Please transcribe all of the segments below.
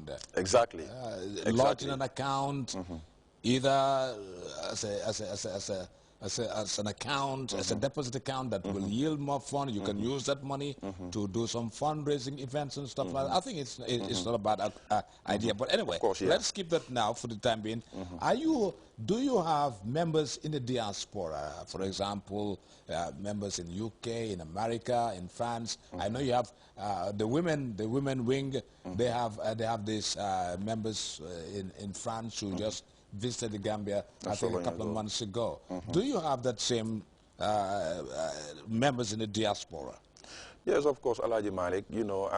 account. Exactly. Launching an account, either as an account, as a deposit account that will yield more fund. You can use that money to do some fundraising events and stuff like that. I think it's not a bad idea. But anyway, Of course, yeah. let's keep that now for the time being. Do you have members in the diaspora, for example, members in UK, in America, in France? I know you have the women wing. They have these members in France who just visited the Gambia, I think, a couple of months ago. Do you have that same members in the diaspora? Yes, of course, Alaji Malik. You know,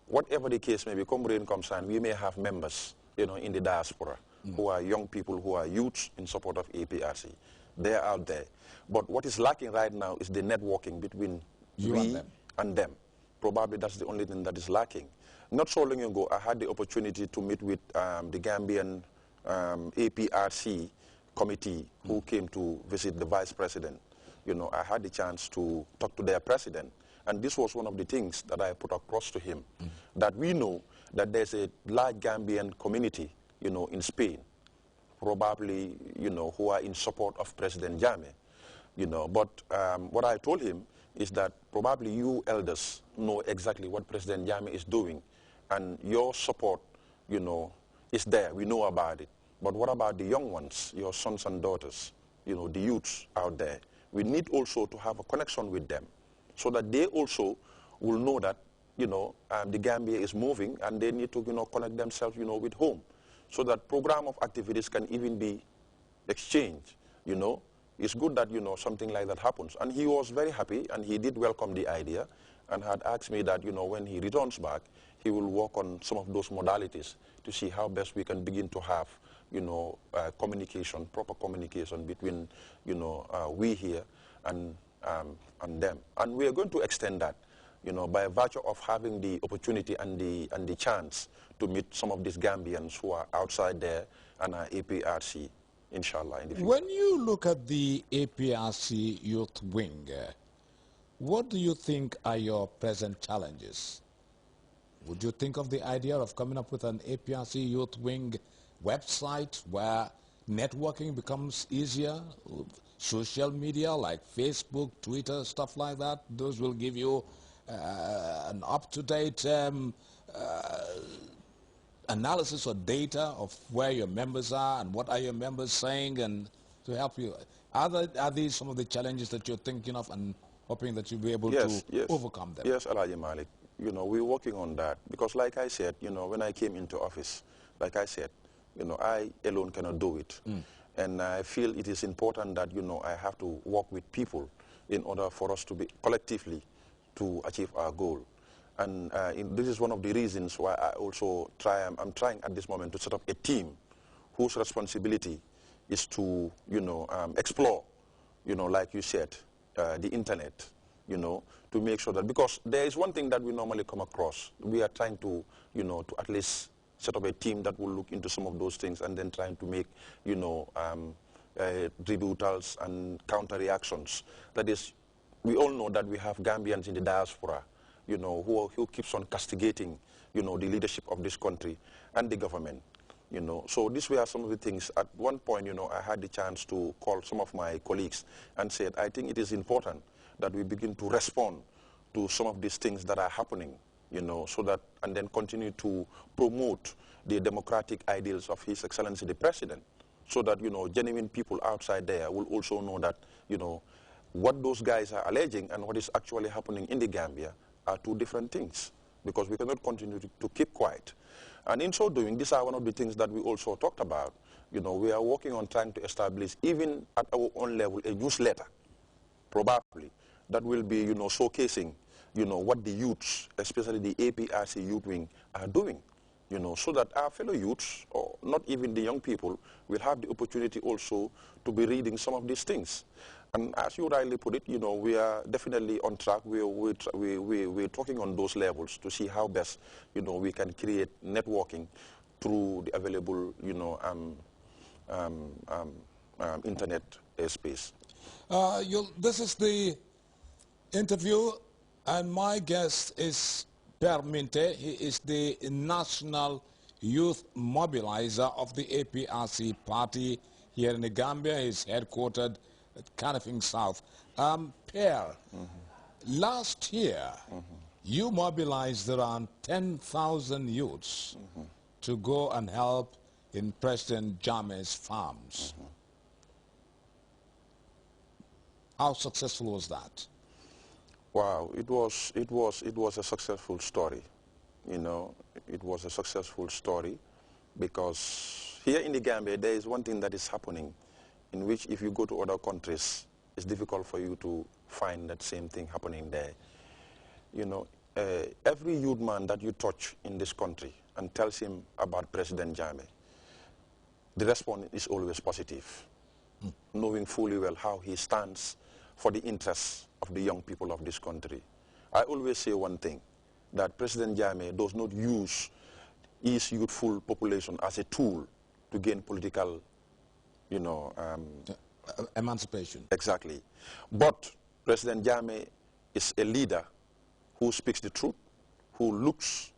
whatever the case may be, come rain, come shine, we may have members, you know, in the diaspora who are young people, who are youths in support of APRC. They are out there. But what is lacking right now is the networking between we and them. Probably that's the only thing that is lacking. Not so long ago, I had the opportunity to meet with the Gambian APRC committee who came to visit the vice president. You know, I had the chance to talk to their president, and this was one of the things that I put across to him, that we know that there's a large Gambian community, you know, in Spain, probably, you know, who are in support of President Jammeh, you know. But what I told him is that probably you elders know exactly what President Jammeh is doing, and your support, you know, is there. We know about it. But what about the young ones, your sons and daughters, you know, the youths out there? We need also to have a connection with them so that they also will know that, you know, the Gambia is moving, and they need to, you know, connect themselves, you know, with home. So that program of activities can even be exchanged, you know. It's good that, you know, something like that happens. And he was very happy, and he did welcome the idea, and had asked me that, you know, when he returns back, he will work on some of those modalities to see how best we can begin to have, you know, communication, proper communication between, you know, we here and them. And we are going to extend that, you know, by virtue of having the opportunity and the chance to meet some of these Gambians who are outside there and are APRC, inshallah, in the future. When you look at the APRC Youth Wing, what do you think are your present challenges? Would you think of the idea of coming up with an APRC Youth Wing website where networking becomes easier? Social media like Facebook, Twitter, stuff like that, those will give you an up-to-date analysis or data of where your members are and what are your members saying, and to help you. Are these some of the challenges that you're thinking of and hoping that you'll be able to overcome them? Yes, Alaji Malik. You know, we're working on that because, like I said, you know, when I came into office, like I said, you know, I alone cannot do it. And I feel it is important that, you know, I have to work with people in order for us to be collectively to achieve our goal. And this is one of the reasons why I also I'm trying at this moment to set up a team whose responsibility is to, you know, explore, you know, like you said, the internet, you know, to make sure that, because there is one thing that we normally come across. We are trying to, you know, to at least set up a team that will look into some of those things and then trying to make, you know, rebuttals and counter-reactions. That is, we all know that we have Gambians in the diaspora, you know, who keeps on castigating, you know, the leadership of this country and the government, you know. So these were some of the things. At one point, you know, I had the chance to call some of my colleagues and said, I think it is important that we begin to respond to some of these things that are happening, you know, so that, and then continue to promote the democratic ideals of His Excellency the President, so that, you know, genuine people outside there will also know that, you know, what those guys are alleging and what is actually happening in the Gambia are two different things, because we cannot continue to keep quiet. And in so doing, these are one of the things that we also talked about. You know, we are working on trying to establish, even at our own level, a newsletter, probably, that will be, you know, showcasing, you know, what the youths, especially the APRC Youth Wing, are doing, you know, so that our fellow youths, or not even the young people, will have the opportunity also to be reading some of these things. And as you rightly put it, you know, we are definitely on track. We're talking on those levels to see how best, you know, we can create networking through the available, you know, internet space. This is the interview, and my guest is Perminte. He is the National Youth Mobilizer of the APRC party here in the Gambia. He's headquartered at Canifing South. Per, last year, you mobilized around 10,000 youths to go and help in President Jammeh's farms. How successful was that? Wow, it was a successful story. You know, it was a successful story because here in the Gambia there is one thing that is happening in which if you go to other countries, it's difficult for you to find that same thing happening there. You know, every youth man that you touch in this country and tells him about President Jammeh, the response is always positive, knowing fully well how he stands for the interests of the young people of this country. I always say one thing, that President Jammeh does not use his youthful population as a tool to gain political, you know... emancipation. Exactly. But President Jammeh is a leader who speaks the truth, who looks,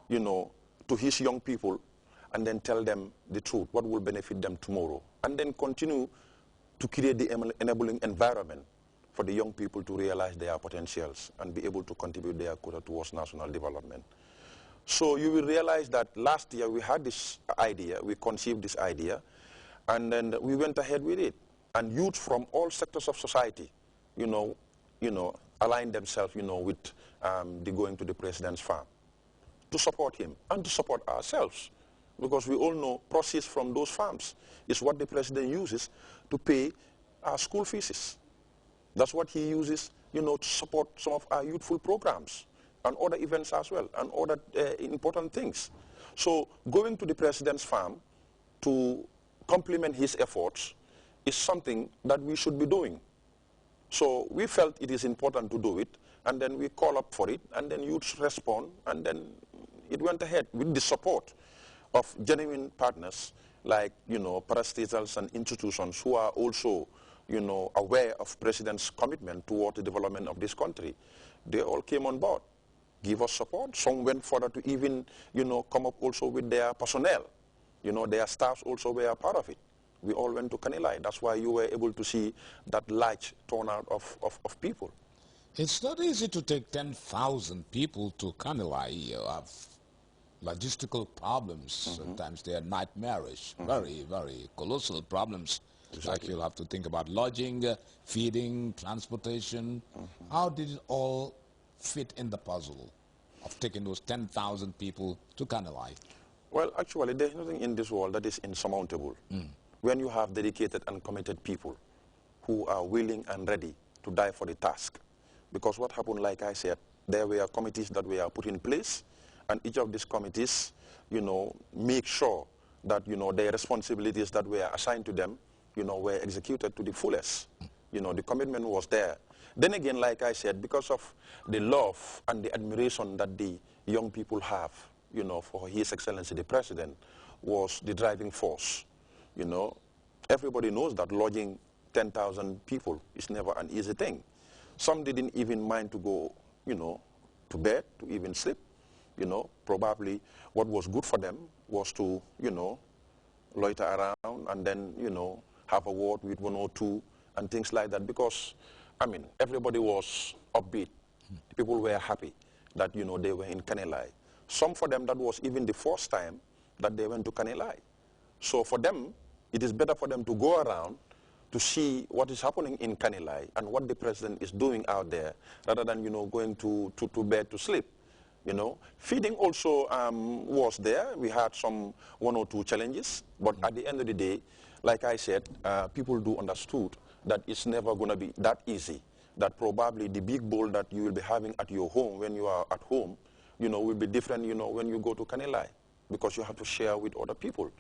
you know, to his young people and then tell them the truth, what will benefit them tomorrow, and then continue to create the enabling environment for the young people to realize their potentials and be able to contribute their quota towards national development. So you will realize that last year we had this idea, we conceived this idea, and then we went ahead with it. And youth from all sectors of society, you know, aligned themselves, you know, with the going to the president's farm to support him and to support ourselves. Because we all know proceeds from those farms is what the president uses to pay our school fees. That's what he uses, you know, to support some of our youthful programs and other events as well, and other important things. So going to the president's farm to complement his efforts is something that we should be doing. So we felt it is important to do it, and then we call up for it, and then youths respond, and then it went ahead with the support of genuine partners like, you know, parastatals and institutions who are also, you know, aware of President's commitment toward the development of this country. They all came on board, give us support. Some went further to even, you know, come up also with their personnel. You know, their staffs also were a part of it. We all went to Kanilai. That's why you were able to see that large turnout of people. It's not easy to take 10,000 people to Kanilai. You have logistical problems. Sometimes they are nightmarish. Very, very colossal problems. Exactly. Like you'll have to think about lodging, feeding, transportation. How did it all fit in the puzzle of taking those 10,000 people to Kanilai? Well, actually, there's nothing in this world that is insurmountable. When you have dedicated and committed people who are willing and ready to die for the task. Because what happened, like I said, there were committees that were put in place, and each of these committees, you know, make sure that, you know, their responsibilities that were assigned to them, you know, were executed to the fullest. You know, the commitment was there. Then again, like I said, because of the love and the admiration that the young people have, you know, for His Excellency the President, was the driving force. You know, everybody knows that lodging 10,000 people is never an easy thing. Some didn't even mind to go, you know, to bed, to even sleep. You know, probably what was good for them was to, you know, loiter around and then, you know, have a word with one or two and things like that. Because, I mean, everybody was upbeat. People were happy that, you know, they were in Kanilai. Some for them, that was even the first time that they went to Kanilai. So for them, it is better for them to go around to see what is happening in Kanilai and what the president is doing out there, rather than, you know, going to bed to sleep. You know, feeding also was there. We had one or two challenges, but at the end of the day, like I said, people do understood that it's never going to be that easy. That probably the big bowl that you will be having at your home when you are at home, you know, will be different, you know, when you go to Kanilai, because you have to share with other people.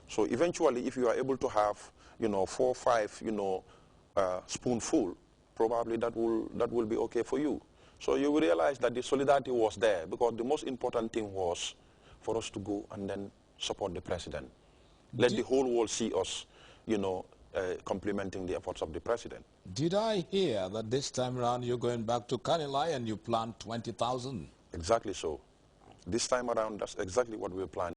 So eventually, if you are able to have, you know, 4 or 5, you know, spoonful, probably that will be okay for you. So you will realize that the solidarity was there, because the most important thing was for us to go and then support the president. Let the whole world see us, you know, complimenting the efforts of the president. Did I hear that this time around you're going back to Kanilai and you plan 20,000? Exactly so. This time around, that's exactly what we're planning.